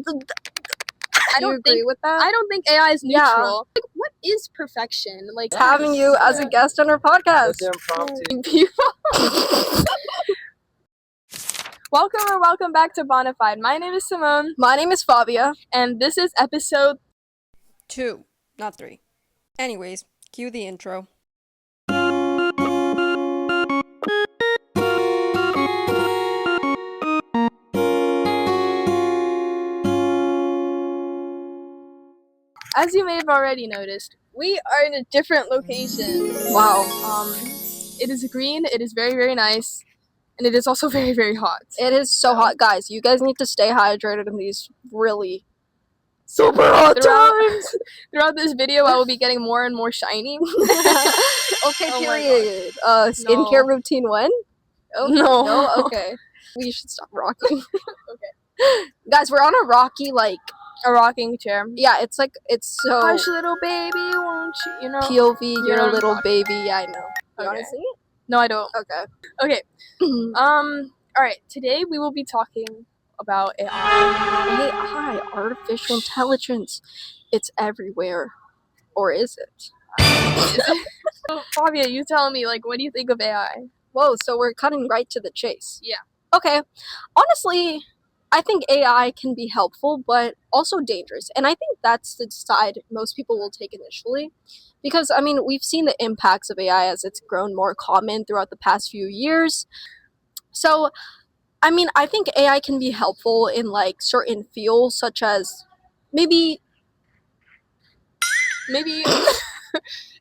I don't agree with that. I don't think AI is neutral. Yeah. Like, what is perfection? Like having you as a guest on our podcast. Welcome back to Bonafide. My name is Simone. My name is Fabia. And this is episode 2, not 3. Anyways, cue the intro. As you may have already noticed, we are in a different location. Wow. It is green, it is very, very nice, and it is also very, very hot. It is so hot, guys. You guys need to stay hydrated in these really super hot times. Throughout this video, I will be getting more and more shiny. Okay, period. Skincare routine when? Oh, no. No? Okay. We should stop rocking. Okay. Guys, we're on a rocking chair. Yeah, it's so... Hush, little baby, won't you, POV, you're a little baby. Yeah, I know. You want to sing it? No, I don't. Okay. Alright, today we will be talking about AI. AI, artificial intelligence. It's everywhere. Or is it? So, Fabia, you tell me, what do you think of AI? Whoa, so we're cutting right to the chase. Yeah. Okay. Honestly, I think AI can be helpful, but also dangerous. And I think that's the side most people will take initially. Because, we've seen the impacts of AI as it's grown more common throughout the past few years. So, I think AI can be helpful in, certain fields, such as maybe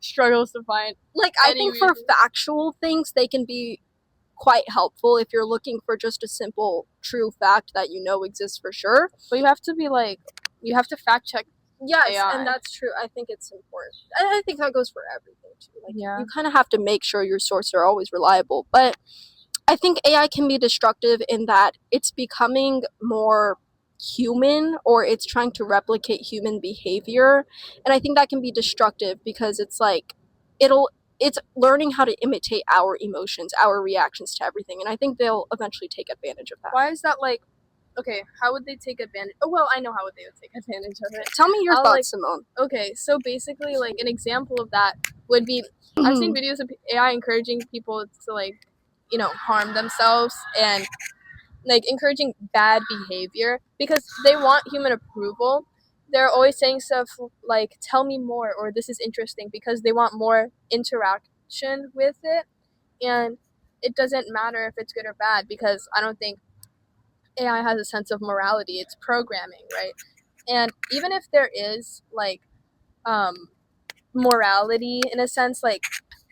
struggles to find. I think for factual things, they can be quite helpful if you're looking for just a simple true fact that exists for sure. But you have to be you have to fact check. Yes, AI. And that's true. I think it's important. And I think that goes for everything too. You kind of have to make sure your sources are always reliable. But I think AI can be destructive in that it's becoming more human, or it's trying to replicate human behavior. And I think that can be destructive because it's it's learning how to imitate our emotions, our reactions to everything. And I think they'll eventually take advantage of that. Why is that okay, how would they take advantage? Oh, well, I know how they would take advantage of it. Tell me your thoughts, Simone. Okay, so basically, an example of that would be, I've seen videos of AI encouraging people to, harm themselves and, encouraging bad behavior because they want human approval. They're always saying stuff like, tell me more, or this is interesting, because they want more interaction with it. And it doesn't matter if it's good or bad, because I don't think AI has a sense of morality. It's programming, right? And even if there is morality in a sense,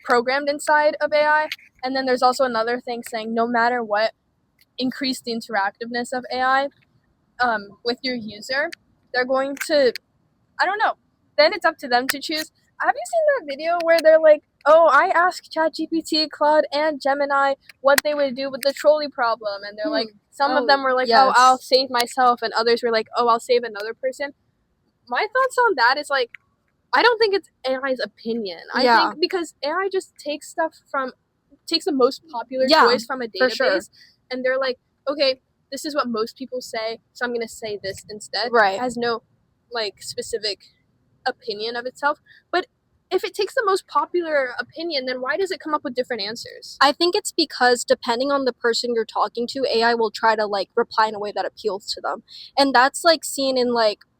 programmed inside of AI, and then there's also another thing saying no matter what, increase the interactiveness of AI with your user, they're going to, I don't know, then it's up to them to choose. Have you seen that video where they're I asked ChatGPT, Claude, and Gemini what they would do with the trolley problem, and they're some of them were yes. Oh, I'll save myself, and others were oh, I'll save another person. My thoughts on that is I don't think it's AI's opinion. I think because AI just takes the most popular choice from a database, for sure. And they're okay, this is what most people say, so I'm gonna say this instead. Right. It has no specific opinion of itself. But if it takes the most popular opinion, then why does it come up with different answers? I think it's because depending on the person you're talking to, AI will try to reply in a way that appeals to them. And that's seen in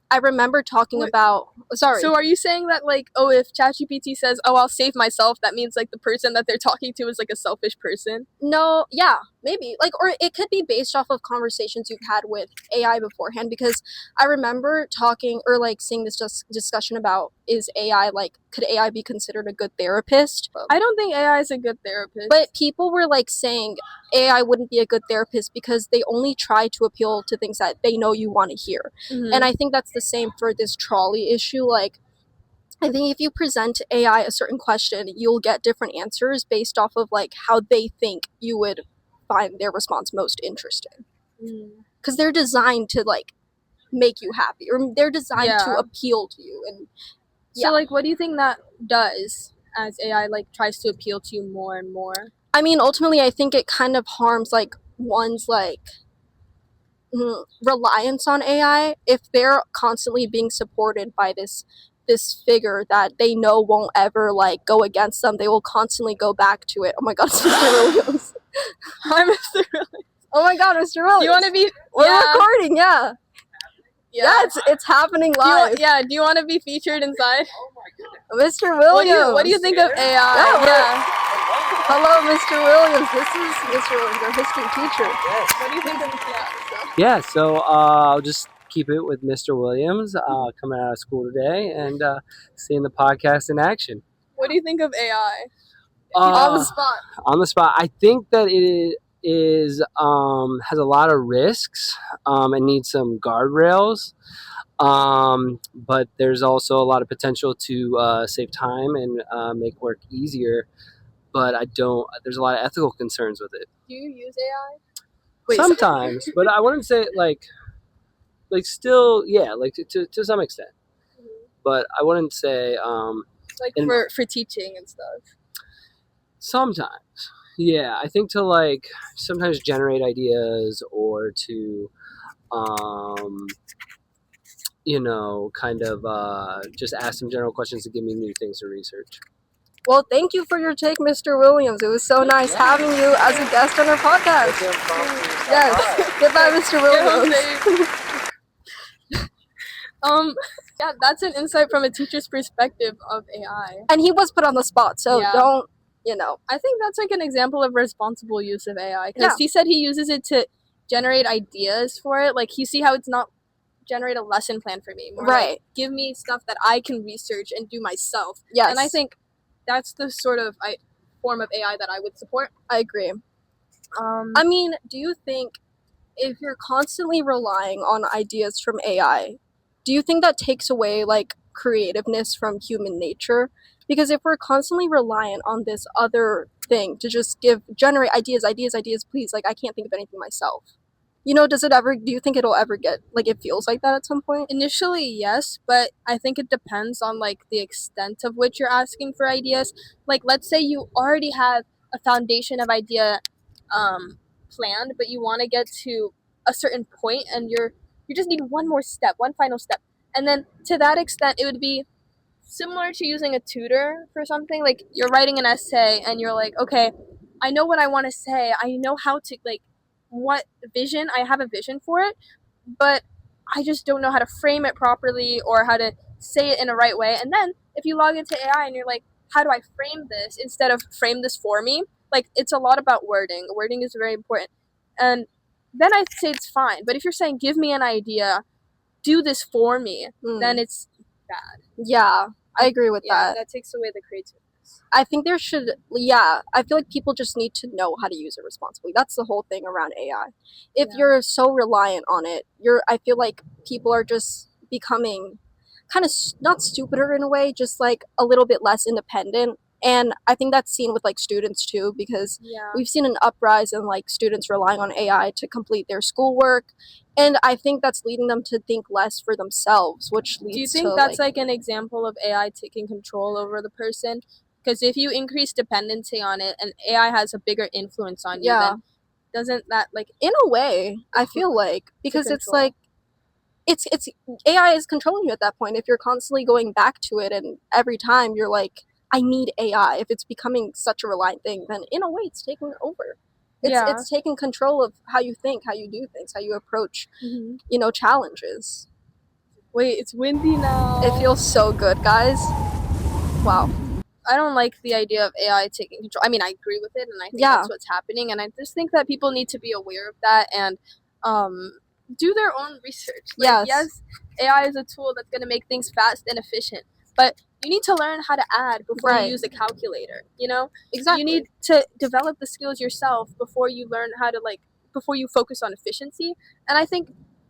I remember talking about... Sorry. So are you saying that, if ChatGPT says, oh, I'll save myself, that means, the person that they're talking to is, a selfish person? No, yeah, maybe. Or it could be based off of conversations you've had with AI beforehand, because I remember talking or, seeing this discussion about, is AI, could AI be considered a good therapist? I don't think AI is a good therapist. But people were, saying AI wouldn't be a good therapist because they only try to appeal to things that they know you want to hear. Mm-hmm. And I think that's the same for this trolley issue. I think if you present AI a certain question, you'll get different answers based off of how they think you would find their response most interesting. Because they're designed to make you happy, or they're designed to appeal to you. And so what do you think that does as AI tries to appeal to you more and more? Ultimately, I think it kind of harms one's reliance on AI, if they're constantly being supported by this figure that they know won't ever like go against them, they will constantly go back to it. Oh my god, Mr. Williams. Hi, Mr. Williams. Oh my god, Mr. Williams. Do you want to be? We're recording, yeah. Yeah, it's happening live. Do you want to be featured inside? Oh my goodness. Mr. Williams. What do you think of AI? Yeah. Hello, Mr. Williams. This is Mr. Williams, our history teacher. Yes. What do you think of Yeah, so I'll just keep it with Mr. Williams coming out of school today and seeing the podcast in action. What do you think of AI? On the spot. On the spot, I think that it is has a lot of risks and needs some guardrails, but there's also a lot of potential to save time and make work easier. But there's a lot of ethical concerns with it. Do you use AI? Sometimes, but I wouldn't say like still, yeah, like to some extent. But I wouldn't say for teaching and stuff. Sometimes, yeah, I think to like sometimes generate ideas or to kind of just ask some general questions to give me new things to research. Well, thank you for your take, Mr. Williams. It was so nice having you as a guest on our podcast. Yes. Goodbye, Mr. Williams. Yeah, that's an insight from a teacher's perspective of AI. And he was put on the spot, so don't. I think that's like an example of responsible use of AI. Because he said he uses it to generate ideas for it. Like, you see how it's not generate a lesson plan for me. More right. Like, give me stuff that I can research and do myself. Yes. And I think that's the sort of form of AI that I would support. I agree. I mean, do you think if you're constantly relying on ideas from AI, do you think that takes away, like, creativeness from human nature? Because if we're constantly reliant on this other thing to just generate ideas, please, like, I can't think of anything myself. Do you think it'll ever get, like, it feels like that at some point? Initially, yes, but I think it depends on, like, the extent of which you're asking for ideas. Like, let's say you already have a foundation of idea planned, but you want to get to a certain point and you just need one final step. And then to that extent, it would be similar to using a tutor for something. Like, you're writing an essay and you're like, okay, I know what I want to say. I know how to, like, I have a vision for it, but I just don't know how to frame it properly or how to say it in a right way. And then if you log into AI and you're like, how do I frame this instead of frame this for me? Like, it's a lot about wording. Wording is very important. And then I'd say it's fine. But if you're saying, give me an idea, do this for me, then it's bad. Yeah, I agree with that. That takes away the creativity. I think I feel like people just need to know how to use it responsibly. That's the whole thing around AI. If you're so reliant on it, I feel like people are just becoming kind of not stupider in a way, just like a little bit less independent. And I think that's seen with like students too, because we've seen an uprise in like students relying on AI to complete their schoolwork. And I think that's leading them to think less for themselves, which leads to... Do you think that's like an example of AI taking control over the person? Because if you increase dependency on it and AI has a bigger influence on you, then doesn't that, like... In a way, I feel like, because it's like, it's AI is controlling you at that point. If you're constantly going back to it and every time you're like, I need AI, if it's becoming such a reliant thing, then in a way it's taking over. It's taking control of how you think, how you do things, how you approach, challenges. Wait, it's windy now. It feels so good, guys. Wow. I don't like the idea of AI taking control. I mean, I agree with it, and I think that's what's happening. And I just think that people need to be aware of that and do their own research. Like, yes, AI is a tool that's going to make things fast and efficient, but you need to learn how to add before you use a calculator, Exactly. You need to develop the skills yourself before you learn how to, before you focus on efficiency. And I think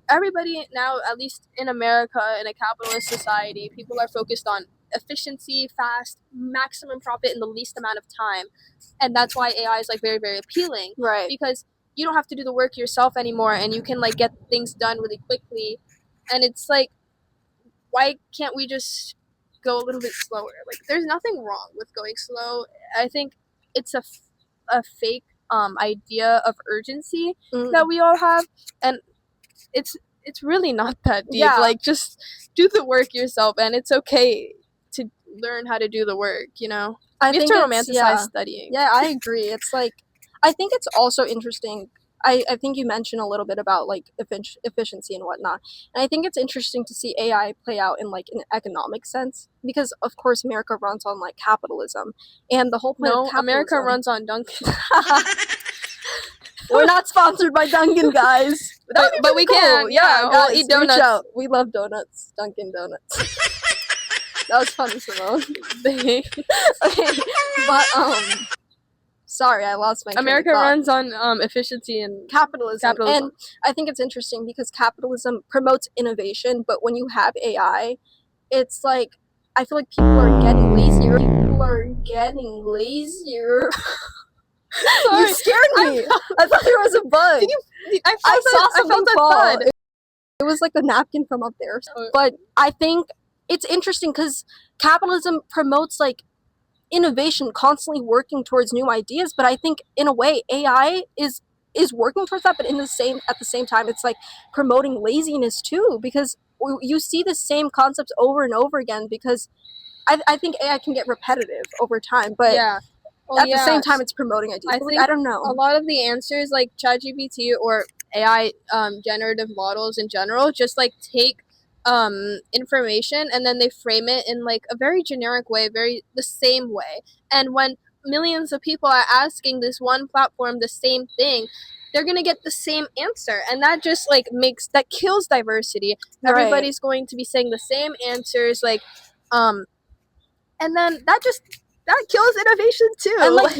everybody now, at least in America, in a capitalist society, people are focused on efficiency, fast, maximum profit in the least amount of time. And that's why AI is, very, very appealing. Right. Because you don't have to do the work yourself anymore, and you can, get things done really quickly. And it's why can't we just go a little bit slower? There's nothing wrong with going slow. I think it's a fake idea of urgency that we all have. And it's really not that deep. Yeah. Like, just do the work yourself, and it's okay to learn how to do the work, we have to romanticize studying. Yeah, I agree. It's like, I think it's also interesting. I think you mentioned a little bit about like efficiency and whatnot, and I think it's interesting to see AI play out in like an economic sense, because of course America runs on like capitalism, and the whole point of capitalism. America runs on Dunkin'. We're not sponsored by Dunkin', guys, but we can. Yeah, guys, we'll eat donuts. reach out. We love donuts, Dunkin' Donuts. That was funny, Simone. Okay, but sorry, I lost my. America runs on efficiency and capitalism, and I think it's interesting because capitalism promotes innovation, but when you have AI, it's like I feel like people are getting lazier. You scared me. I thought there was a bug. I saw something fall. It was like a napkin from up there. But I think it's interesting because capitalism promotes like innovation, constantly working towards new ideas. But I think in a way AI is working towards that, but at the same time it's like promoting laziness too, because you see the same concepts over and over again, because I think AI can get repetitive over time, but at the same time it's promoting ideas. I don't know. A lot of the answers, like ChatGPT or AI generative models in general, just like take information and then they frame it in like a very generic way, the same way. And when millions of people are asking this one platform the same thing, they're gonna get the same answer, and that just like kills diversity. Right. Everybody's going to be saying the same answers, like and then that kills innovation too. And like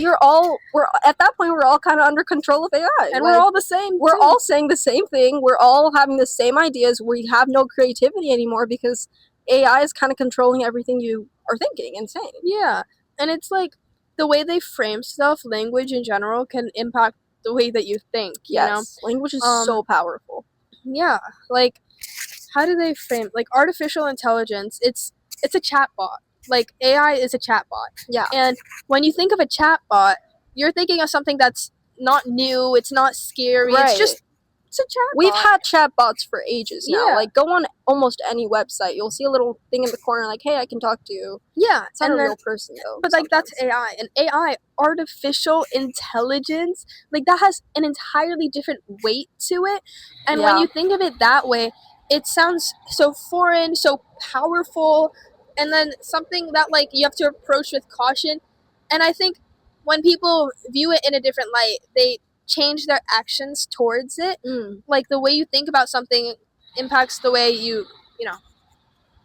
we're at that point we're all kind of under control of AI, and we're all the same. We're all saying the same thing. We're all having the same ideas. We have no creativity anymore because AI is kind of controlling everything you are thinking and saying. Yeah, and it's like the way they frame stuff, language in general, can impact the way that you think. Yes, language is so powerful. Yeah, like how do they frame like artificial intelligence? It's a chatbot. Like AI is a chatbot. Yeah. And when you think of a chatbot, you're thinking of something that's not new. It's not scary. Right. It's a chatbot. We've had chatbots for ages now. Like go on almost any website, you'll see a little thing in the corner like, "Hey, I can talk to you." Yeah, it's not a real person though. But like that's AI, and AI, artificial intelligence, like that has an entirely different weight to it. And when you think of it that way, it sounds so foreign, so powerful. And then something that like you have to approach with caution. And I think when people view it in a different light, they change their actions towards it. Like the way you think about something impacts the way you know.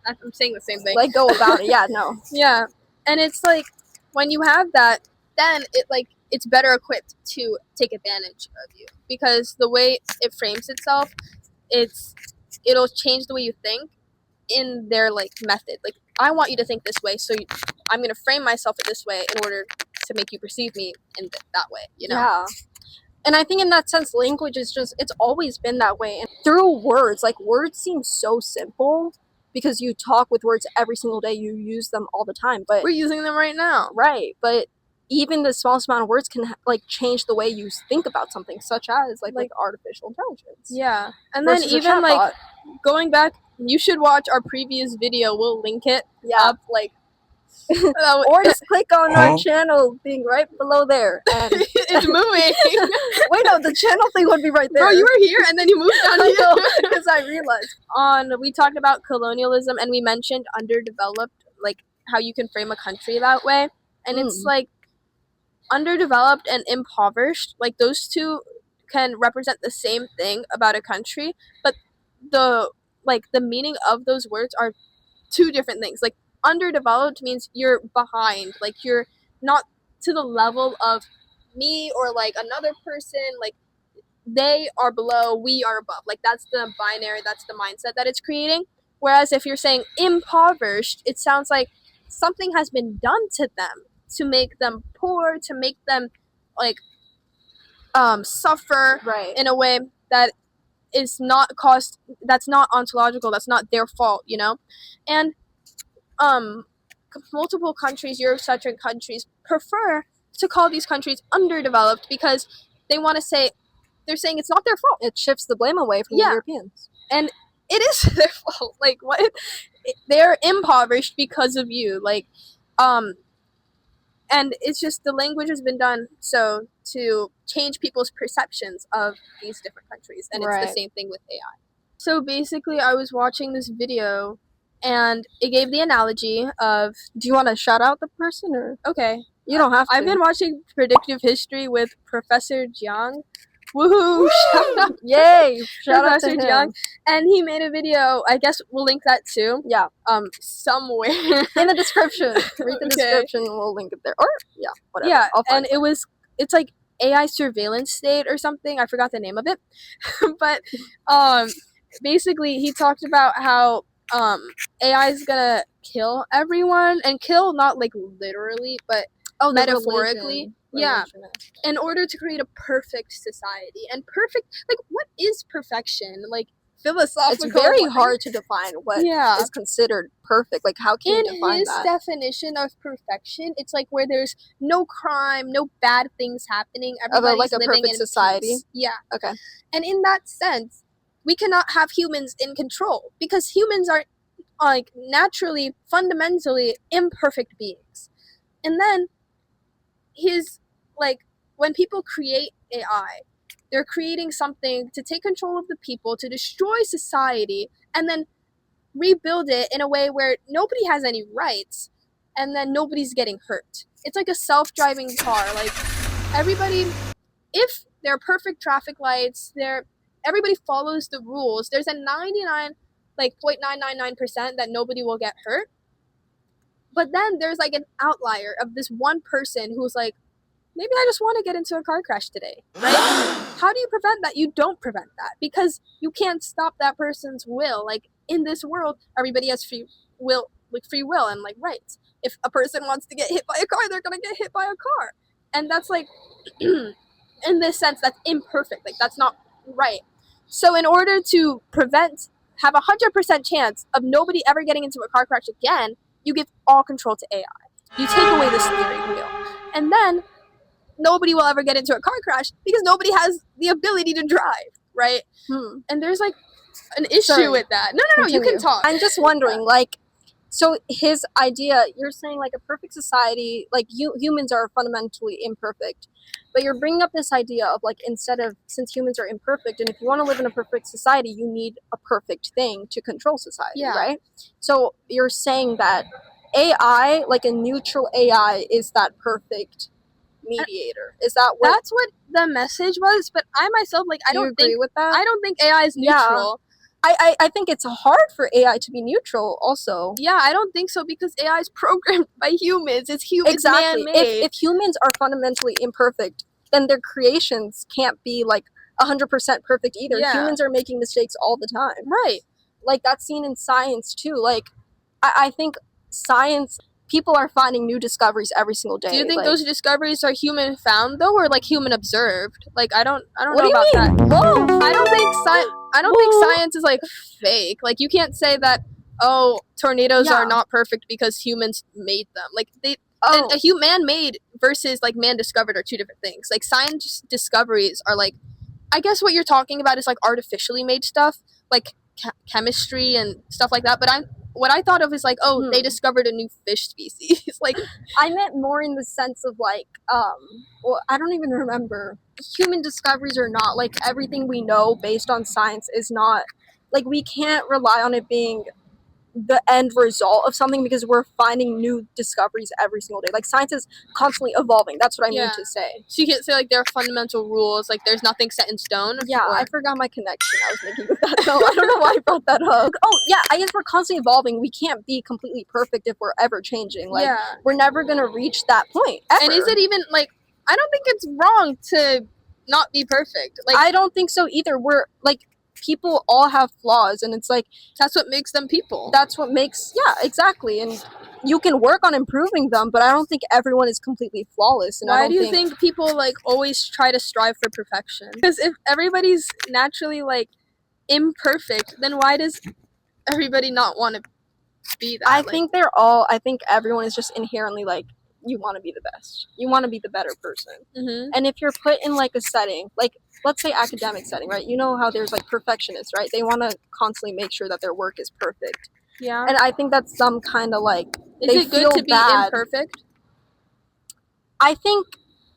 I'm saying the same thing. Like go about it. Yeah, no. Yeah. And it's like when you have that, then it's better equipped to take advantage of you, because the way it frames itself, it'll change the way you think in their like method. Like I want you to think this way, so I'm going to frame myself in this way in order to make you perceive me in that way, Yeah. And I think in that sense, language is it's always been that way. And through words, like words seem so simple because you talk with words every single day. You use them all the time. But we're using them right now. Right. But even the smallest amount of words can like change the way you think about something, such as like artificial intelligence. Yeah. And then even like going back, you should watch our previous video. We'll link it up like or just click on our channel being right below there. And it's moving. Wait, no, the channel thing would be right there. Bro, you were here and then you moved down here. Because I realized. We talked about colonialism and we mentioned underdeveloped, like how you can frame a country that way. And it's like underdeveloped and impoverished, like those two can represent the same thing about a country, but the meaning of those words are two different things. Like underdeveloped means you're behind, like you're not to the level of me or like another person, like they are below, we are above. Like that's the binary, that's the mindset that it's creating. Whereas if you're saying impoverished, it sounds like something has been done to them to make them poor, to make them like suffer in a way that is not that's not ontological, that's not their fault, and multiple countries, Eurocentric countries, prefer to call these countries underdeveloped because they want to say they're saying it's not their fault. It shifts the blame away from the Europeans. And it is their fault. Like, what? They're impoverished because of you. Like, and it's just the language has been done so to change people's perceptions of these different countries. And it's the same thing with AI. So basically, I was watching this video, and it gave the analogy of... Do you want to shout out the person? Or okay. You don't have to. I've been watching Predictive History with Professor Jiang. Woohoo! Shout out! Yay! Shout out to Professor him. Jiang. And he made a video. I guess we'll link that too. Yeah. Somewhere in the description. Read the description. We'll link it there. Or whatever. Yeah. And it's like AI surveillance state or something. I forgot the name of it. But basically, he talked about how AI is gonna kill everyone, and kill not like literally, but metaphorically. In order to create a perfect society. And perfect, like, what is perfection? Like, philosophical. It's very hard to define what is considered perfect. Like, how can you define that? In his definition of perfection, it's like where there's no crime, no bad things happening. Everybody's like a living perfect in society. Peace. Yeah. Okay. And in that sense, we cannot have humans in control, because humans are like naturally, fundamentally imperfect beings. And then like, when people create AI, they're creating something to take control of the people, to destroy society, and then rebuild it in a way where nobody has any rights, and then nobody's getting hurt. It's like a self-driving car. Like, everybody, if there are perfect traffic lights, everybody follows the rules, there's a 0.999% that nobody will get hurt. But then there's like an outlier of this one person who's like, maybe I just want to get into a car crash today, right? How do you prevent that? You don't prevent that, because you can't stop that person's will. Like, in this world, everybody has free will and like rights. If a person wants to get hit by a car, they're gonna get hit by a car, and that's like, in this sense, that's imperfect. Like, that's not right. So in order to have 100% chance of nobody ever getting into a car crash again, you give all control to AI. You take away the steering wheel, and then nobody will ever get into a car crash because nobody has the ability to drive, right? And there's like an issue with that. No, you can talk. I'm just wondering, like, so his idea, you're saying like a perfect society, like humans are fundamentally imperfect, but you're bringing up this idea of like, since humans are imperfect, and if you want to live in a perfect society, you need a perfect thing to control society, right? So you're saying that AI, like a neutral AI, is that perfect mediator. Is that what? That's what the message was, but I myself, like, I don't think AI is neutral. I think it's hard for AI to be neutral also. Yeah, I don't think so, because AI is programmed by humans. It's man-made. If humans are fundamentally imperfect, then their creations can't be like 100% perfect either. Humans are making mistakes all the time. Right. Like, that's seen in science too. Like, I think science, people are finding new discoveries every single day. Do you think those discoveries are human found though, or like human observed? Like, I don't know about that. Whoa. I don't think science is like fake. Like, you can't say that, oh, tornadoes are not perfect because humans made them. Like, and a man-made versus like man-discovered are two different things. Like, science discoveries are like, I guess what you're talking about is like artificially made stuff, like chemistry and stuff like that. But what I thought of is like, oh, they discovered a new fish species. Like, I meant more in the sense of like, well, I don't even remember. Human discoveries or not, like, everything we know based on science is not, like, we can't rely on it being the end result of something, because we're finding new discoveries every single day. Like, science is constantly evolving. That's what I mean to say. So you can't say like there are fundamental rules, like there's nothing set in stone. I forgot my connection I was making with that though. I don't know why I brought that up. Oh yeah, I guess we're constantly evolving. We can't be completely perfect if we're ever changing. Like, we're never gonna reach that point ever. And is it even like, I don't think it's wrong to not be perfect. Like, I don't think so either. We're like, people all have flaws, and it's like, that's what makes them people. That's what makes, exactly. And you can work on improving them, but I don't think everyone is completely flawless. And why do you think people like always try to strive for perfection? Because if everybody's naturally like imperfect, then why does everybody not want to be that? I think everyone is just inherently like you want to be the best. You want to be the better person. Mm-hmm. And if you're put in like a setting, like let's say academic setting, right? You know how there's like perfectionists, right? They want to constantly make sure that their work is perfect. Yeah. And I think that's some kind of like, Is they it good feel to be bad. imperfect? I think,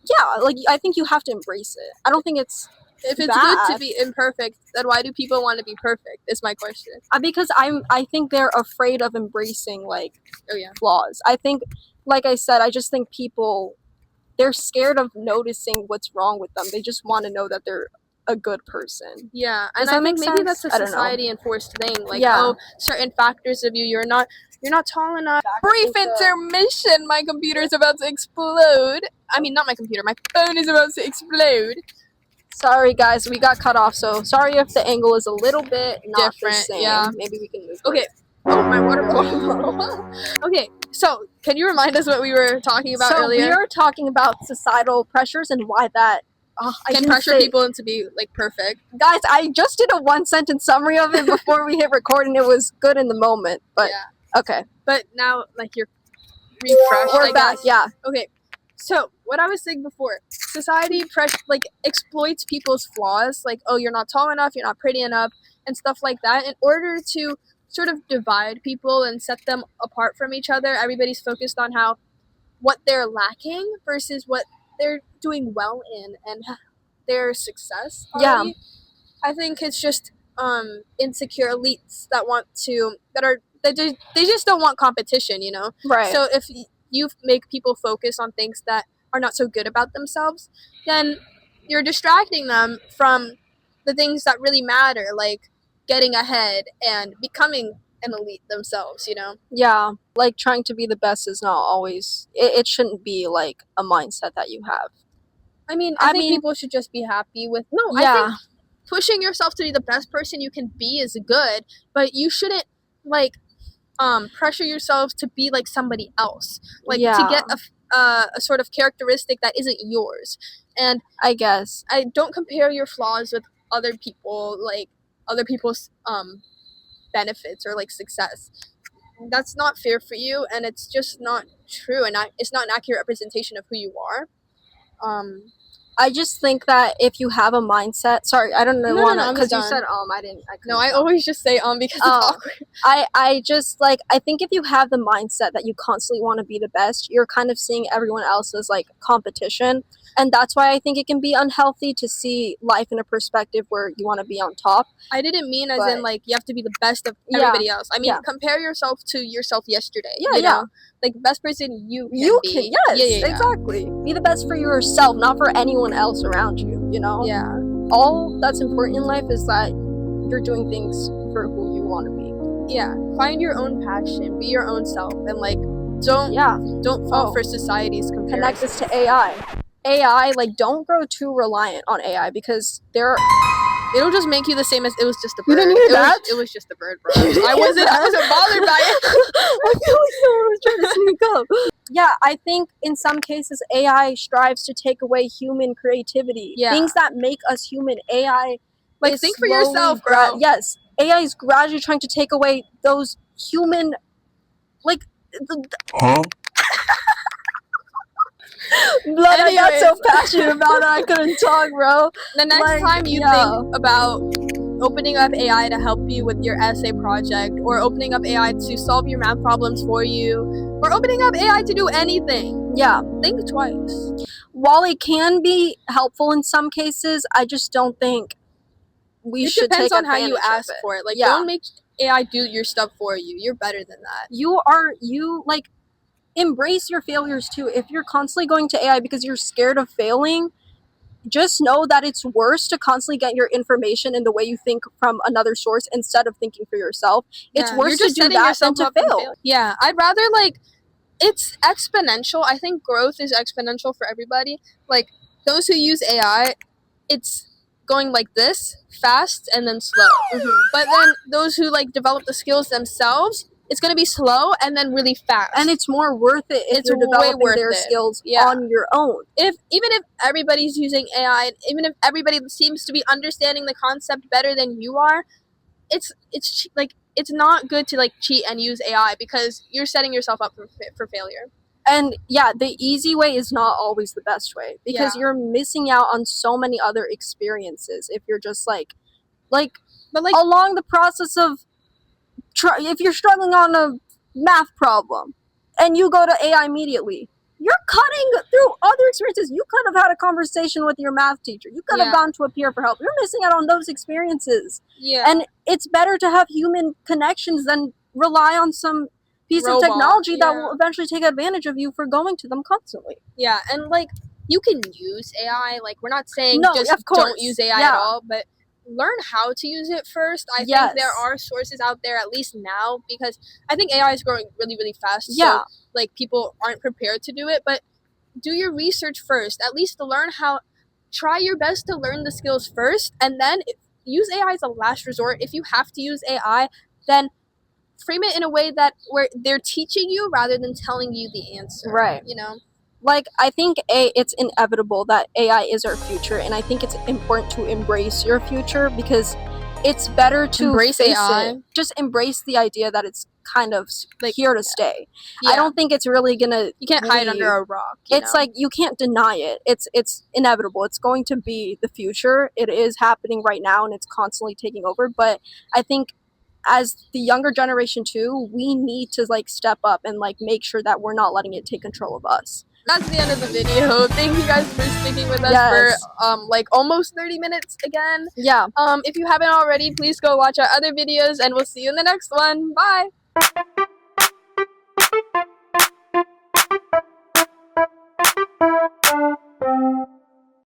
yeah, like I think you have to embrace it. I don't think it's If it's bad. good to be imperfect, then why do people want to be perfect? Is my question. Because I think they're afraid of embracing like Oh yeah. flaws. I think, like I said, I just think people, they're scared of noticing what's wrong with them. They just want to know that they're a good person. Yeah, Does and that I think make maybe sense? that's a I don't know. society enforced thing. Like, Yeah. oh, certain factors of you, you're not tall enough. Brief intermission. My computer's about to explode. I mean, not my computer. My phone is about to explode. Sorry guys, we got cut off, so sorry if the angle is a little bit not Different, the same. yeah. Maybe we can move. Okay. Oh, my water bottle. Okay, so can you remind us what we were talking about earlier? So we are talking about societal pressures and why that can pressure people into be like perfect. Guys, I just did a 1-sentence summary of it before we hit record, and it was good in the moment. But yeah. Okay. But now, like, you're refreshed. We're back. Yeah. Okay. So what I was saying before, society exploits people's flaws, like, oh, you're not tall enough, you're not pretty enough, and stuff like that, in order to sort of divide people and set them apart from each other. Everybody's focused on what they're lacking versus what they're doing well in and their success already. Yeah. I think it's just insecure elites they just don't want competition, you know? Right. So if you make people focus on things that are not so good about themselves, then you're distracting them from the things that really matter, like getting ahead and becoming an elite themselves, you know? Yeah, like trying to be the best is not always, it shouldn't be like a mindset that you have. I mean, I think people should just be happy with, I think pushing yourself to be the best person you can be is good, but you shouldn't like pressure yourself to be like somebody else, like to get a sort of characteristic that isn't yours. And I guess I don't compare your flaws with other people, like other people's benefits or like success. That's not fair for you, and it's just not true, and it's not an accurate representation of who you are. I just think that if you have a mindset, sorry, I don't know, because you said I always just say because it's awkward. I just like, I think if you have the mindset that you constantly want to be the best, you're kind of seeing everyone else as like competition, and that's why I think it can be unhealthy to see life in a perspective where you want to be on top. I didn't mean as in like you have to be the best of everybody else. I mean compare yourself to yourself yesterday. You know? Like the best person you can be. Exactly. Be the best for yourself, not for anyone else around you, you know? Yeah. All that's important in life is that you're doing things for who you want to be. Yeah. Find your own passion, be your own self, and like don't fall for society's comparison. Connect this to AI, like, don't grow too reliant on AI because it'll just make you the same as it was just a bird. You didn't hear that? It was just a bird, bro. I wasn't bothered by it. I feel like someone was trying to sneak up. Yeah, I think in some cases AI strives to take away human creativity. Yeah. Things that make us human. AI, like, think for yourself, bro. Yes, AI is gradually trying to take away those human, like. Blood, I got so passionate about it, I couldn't talk, bro. The next time you think about opening up AI to help you with your essay project, or opening up AI to solve your math problems for you, or opening up AI to do anything, think twice. While it can be helpful in some cases, I just don't think we should take advantage of it. It depends on how you ask for it. Like, don't make AI do your stuff for you. You're better than that. Embrace your failures too. If you're constantly going to AI because you're scared of failing, just know that it's worse to constantly get your information in the way you think from another source instead of thinking for yourself. It's worse to do that than to fail. Yeah, I'd rather, like, it's exponential. I think growth is exponential for everybody. Like, those who use AI, it's going like this, fast and then slow. But then those who like develop the skills themselves, it's going to be slow and then really fast. And it's more worth it if you're developing their skills on your own. Even if everybody's using AI, and even if everybody seems to be understanding the concept better than you are, it's not good to like cheat and use AI because you're setting yourself up for failure. And yeah, the easy way is not always the best way, because you're missing out on so many other experiences if you're just like but like along the process of if you're struggling on a math problem and you go to AI immediately, you're cutting through other experiences. You could have had a conversation with your math teacher. You could have gone to a peer for help. You're missing out on those experiences. Yeah. And it's better to have human connections than rely on some piece of technology that will eventually take advantage of you for going to them constantly. Yeah, and like you can use AI. Like we're not saying of course. don't use AI at all, but learn how to use it first. I think there are sources out there, at least now, because I think AI is growing really, really fast. Yeah. So like people aren't prepared to do it, but do your research first. At least to learn how. Try your best to learn the skills first, and then use AI as a last resort. If you have to use AI, then frame it in a way that where they're teaching you rather than telling you the answer. Right. You know? Like, I think it's inevitable that AI is our future, and I think it's important to embrace your future, because it's better to embrace face AI. it. Just embrace the idea that it's kind of like here to stay. I don't think it's really gonna. You can't hide under a rock. It's like you can't deny it. It's inevitable. It's going to be the future. It is happening right now, and it's constantly taking over. But I think, as the younger generation too, we need to like step up and like make sure that we're not letting it take control of us. That's the end of the video. Thank you guys for sticking with us for like almost 30 minutes again. Yeah. If you haven't already, please go watch our other videos, and we'll see you in the next one. Bye.